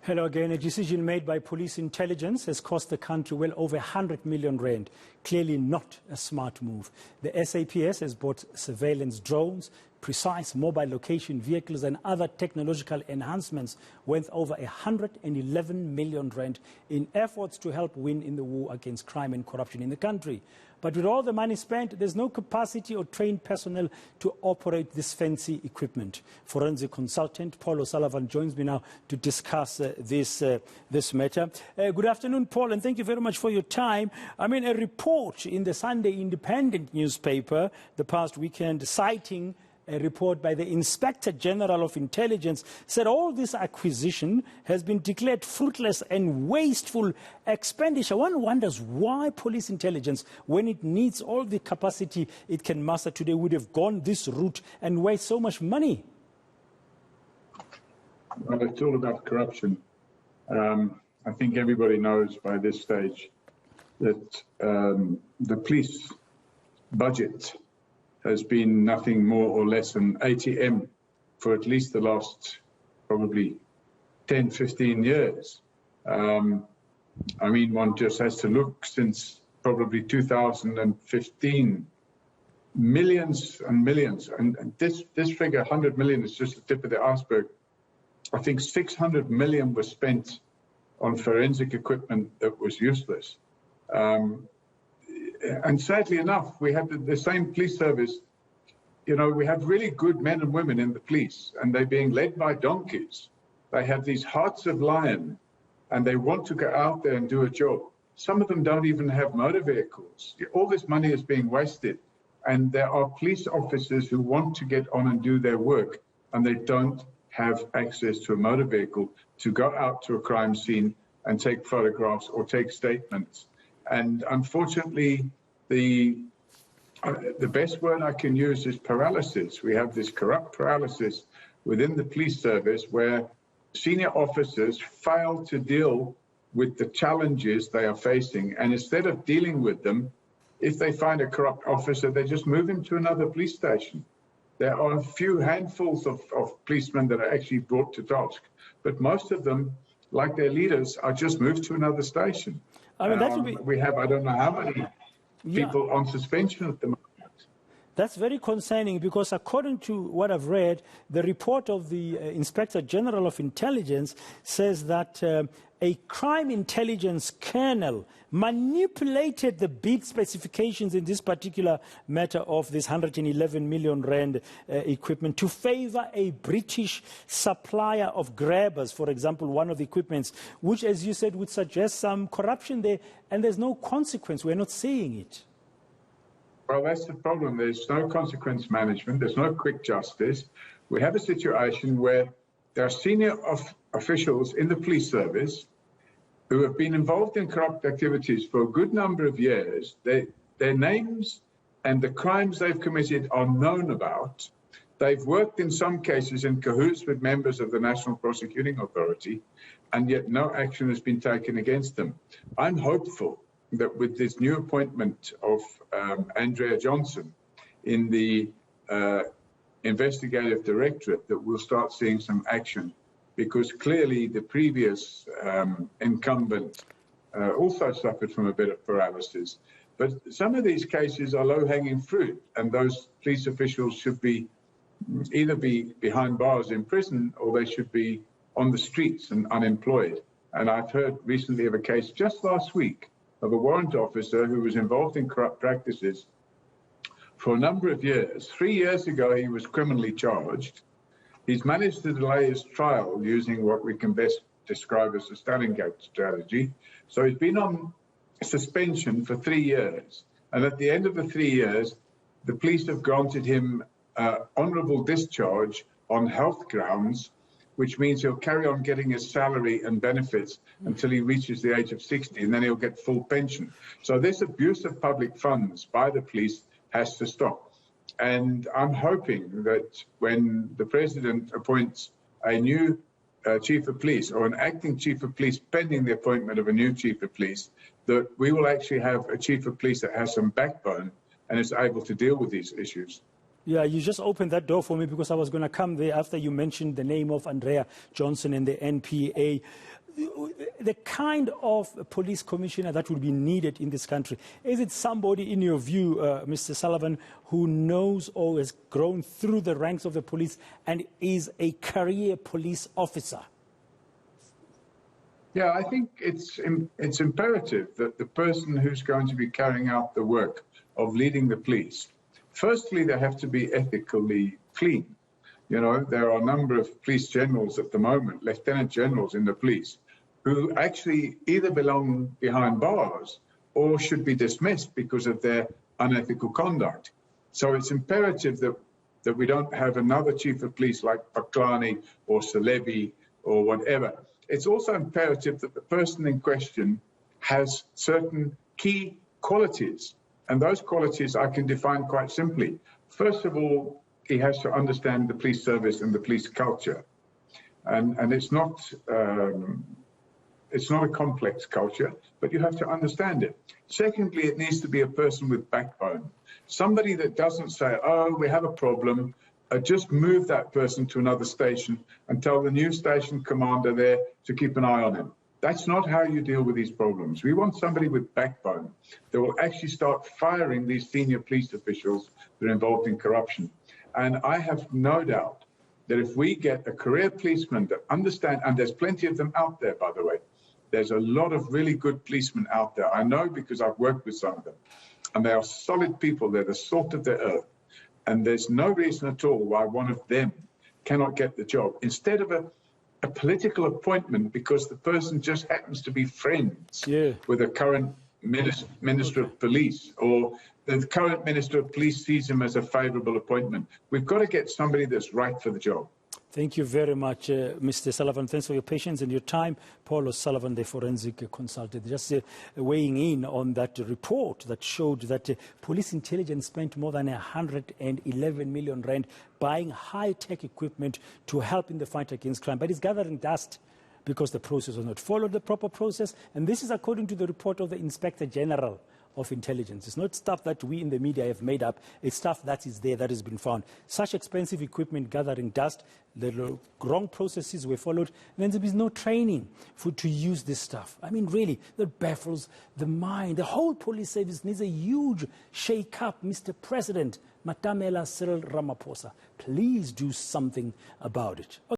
Hello again. A decision made by police intelligence has cost the country well over 100 million rand. Clearly not a smart move. The SAPS has bought surveillance drones, precise mobile location vehicles and other technological enhancements worth over 111 million rand in efforts to help win in the war against crime and corruption in the country. But with all the money spent, there's no capacity or trained personnel to operate this fancy equipment. Forensic consultant Paul O'Sullivan joins me now to discuss this matter. Good afternoon, Paul, and thank you very much for your time. I mean, a report in the Sunday Independent newspaper the past weekend citing a report by the Inspector General of Intelligence said all this acquisition has been declared fruitless and wasteful expenditure. One wonders why police intelligence, when it needs all the capacity it can muster today, would have gone this route and waste so much money. Well, it's all about corruption. I think everybody knows by this stage that the police budget has been nothing more or less than ATM for at least the last probably 10, 15 years. I mean, one just has to look since probably 2015, millions and millions. And this figure, 100 million, is just the tip of the iceberg. I think 600 million was spent on forensic equipment that was useless. And sadly enough, we have the same police service. You know, we have really good men and women in the police, and they're being led by donkeys. They have these hearts of lion, and they want to go out there and do a job. Some of them don't even have motor vehicles. All this money is being wasted, and there are police officers who want to get on and do their work, and they don't have access to a motor vehicle to go out to a crime scene and take photographs or take statements. And unfortunately, the best word I can use is paralysis. We have this corrupt paralysis within the police service where senior officers fail to deal with the challenges they are facing. And instead of dealing with them, if they find a corrupt officer, they just move him to another police station. There are a few handfuls of policemen that are actually brought to task, but most of them, like their leaders, are just moved to another station. I mean, that would be... We have, I don't know how many people on suspension at the moment. That's very concerning because according to what I've read, the report of the Inspector General of Intelligence says that a crime intelligence colonel manipulated the bid specifications in this particular matter of this 111 million rand equipment to favor a British supplier of grabbers, for example, one of the equipments, which, as you said, would suggest some corruption there, and there's no consequence. We're not seeing it. Well, that's the problem. There's no consequence management. There's no quick justice. We have a situation where there are senior officials in the police service who have been involved in corrupt activities for a good number of years. Their names and the crimes they've committed are known about. They've worked in some cases in cahoots with members of the National Prosecuting Authority, and yet no action has been taken against them. I'm hopeful that with this new appointment of Andrea Johnson in the investigative directorate, that we'll start seeing some action, because clearly the previous incumbent also suffered from a bit of paralysis. But some of these cases are low-hanging fruit, and those police officials should either be behind bars in prison, or they should be on the streets and unemployed. And I've heard recently of a case just last week of a warrant officer who was involved in corrupt practices for a number of years. 3 years ago, he was criminally charged. He's managed to delay his trial using what we can best describe as a Stalingrad strategy. So he's been on suspension for 3 years. And at the end of the 3 years, the police have granted him honorable discharge on health grounds, which means he'll carry on getting his salary and benefits until he reaches the age of 60, and then he'll get full pension. So this abuse of public funds by the police has to stop. And I'm hoping that when the president appoints a new chief of police or an acting chief of police pending the appointment of a new chief of police, that we will actually have a chief of police that has some backbone and is able to deal with these issues. Yeah, you just opened that door for me because I was going to come there after you mentioned the name of Andrea Johnson and the NPA. The kind of police commissioner that would be needed in this country, is it somebody, in your view, Mr. Sullivan, who knows or has grown through the ranks of the police and is a career police officer? Yeah, I think it's imperative that the person who's going to be carrying out the work of leading the police, firstly, they have to be ethically clean. You know, there are a number of police generals at the moment, lieutenant generals in the police, who actually either belong behind bars or should be dismissed because of their unethical conduct. So it's imperative that we don't have another chief of police like Paklani or Salebi or whatever. It's also imperative that the person in question has certain key qualities. And those qualities I can define quite simply. First of all, he has to understand the police service and the police culture. And it's not a complex culture, but you have to understand it. Secondly, it needs to be a person with backbone. Somebody that doesn't say, oh, we have a problem, just move that person to another station and tell the new station commander there to keep an eye on him. That's not how you deal with these problems. We want somebody with backbone that will actually start firing these senior police officials that are involved in corruption. And I have no doubt that if we get a career policeman that understand, and there's plenty of them out there, by the way, there's a lot of really good policemen out there. I know because I've worked with some of them. And they are solid people. They're the salt of the earth. And there's no reason at all why one of them cannot get the job. Instead of a political appointment because the person just happens to be friends with the current Minister of Police, or the current Minister of Police sees him as a favourable appointment. We've got to get somebody that's right for the job. Thank you very much, Mr. Sullivan. Thanks for your patience and your time. Paul Sullivan, the forensic consultant, just weighing in on that report that showed that police intelligence spent more than 111 million rand buying high-tech equipment to help in the fight against crime. But it's gathering dust because the process was not followed, the proper process. And this is according to the report of the Inspector General of Intelligence. It's not stuff that we in the media have made up. It's stuff that is there, that has been found. Such expensive equipment gathering dust, the wrong processes were followed, and then there is no training to use this stuff. I mean, really, that baffles the mind. The whole police service needs a huge shake-up, Mr. President. Matamela Cyril Ramaphosa, please do something about it.